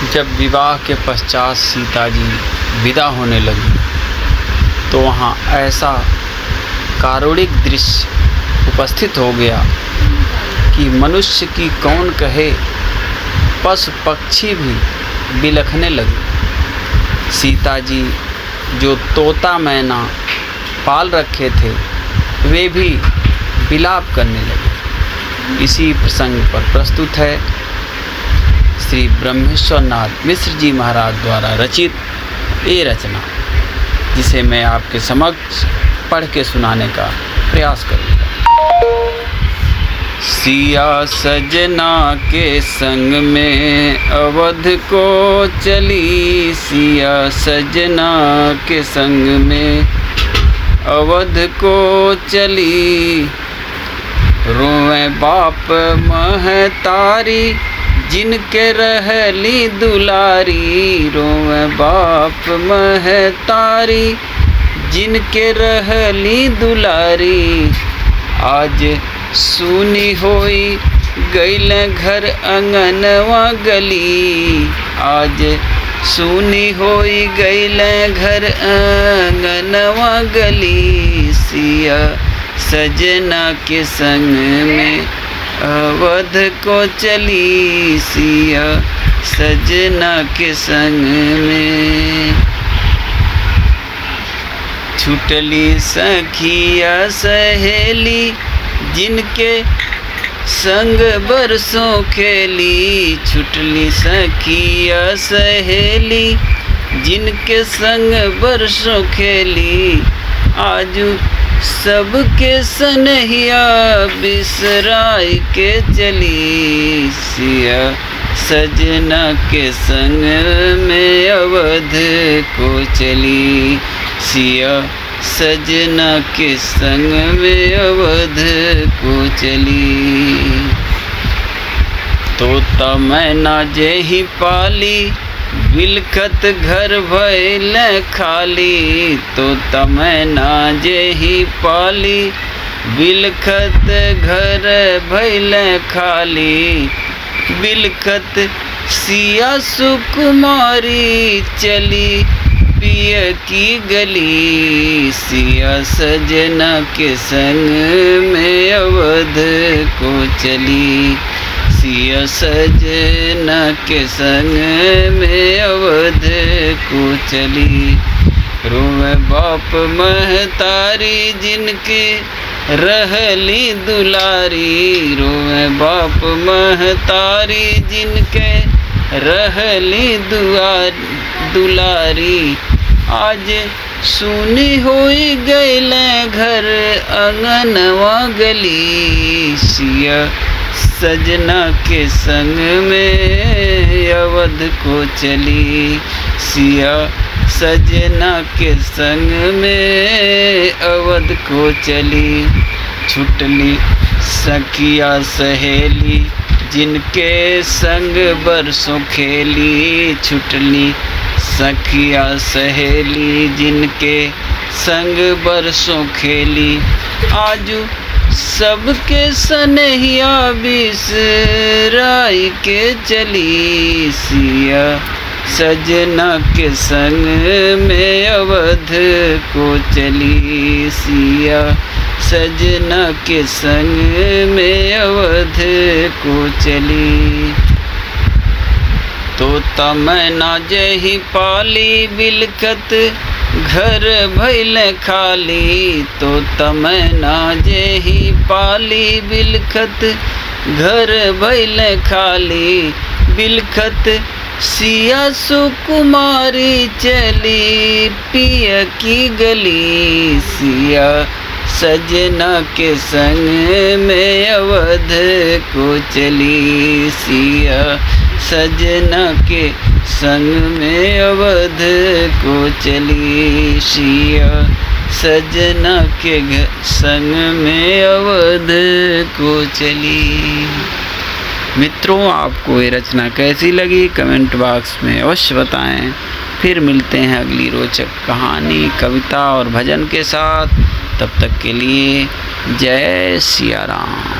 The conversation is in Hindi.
जब विवाह के पश्चात सीता जी विदा होने लगी तो वहाँ ऐसा कारुणिक दृश्य उपस्थित हो गया कि मनुष्य की कौन कहे, पशु पक्षी भी बिलखने लगे। सीता जी जो तोता मैना पाल रखे थे वे भी विलाप करने लगे। इसी प्रसंग पर प्रस्तुत है श्री ब्रह्मेश्वर नाथ मिश्र जी महाराज द्वारा रचित ये रचना, जिसे मैं आपके समक्ष पढ़ के सुनाने का प्रयास करूँगा। सिया सजना के संग में अवध को चली, सिया सजना के संग में अवध को चली। रोए बाप महतारी जिनके रहली दुलारी, रोए बाप महतारी जिनके रहली दुलारी। आज सुनी होई गईल घर अंगनवा गली, आज सुनी होई गईल घर अंगनवा गली। सिया सजना के संग में अवध को चली, सिया सजना के संग में। छुटली सखिया सहेली जिनके संग बरसों खेली, छुटली सखिया सहेली जिनके संग बरसों खेली। आजू सबके सनहिया बिसराई के चली, सिया सजना के संग में अवध को चली, सिया सजना के संग में अवध को चली। तोता मैना जेहि पाली बिलखत घर भइल खाली, तोता मैना जेहि पाली बिलखत घर भइल खाली। बिलखत सिया सुकुमारी चली पिय की गली, सिया सजना के संग में अवध को चली, सिया सजना के संग में अवध को चली। रोवे बाप महतारी जिनकी रहली दुलारी, रोवे बाप महतारी जिनके रहली दुलारी। आज सुनी होई गईल घर अंगनवा गली, सिया सजना के संग में अवध को चली, सिया सजना के संग में अवध को चली। छुटली सखिया सहेली जिनके संग बरसों खेली, छुटली सखिया सहेली जिनके संग बरसों खेली। आजू सबके सनहिया बिसराई के चली, सिया सजना के संग में अवध को चली, सिया सजना के संग में अवध को चली। तोता मैना जेहि पाली बिलखत घर भइल खाली, तोता मैना जेहि पाली बिलखत घर भइल खाली। बिलखत सिया सुकुमारी चली पिय की गली, सिया सजना के संग में अवध को चली, सिया सजना के संग में अवध को चली, सिया सजना के संग में अवध को चली। मित्रों, आपको ये रचना कैसी लगी कमेंट बॉक्स में अवश्य बताएं। फिर मिलते हैं अगली रोचक कहानी, कविता और भजन के साथ। तब तक के लिए जय सिया राम।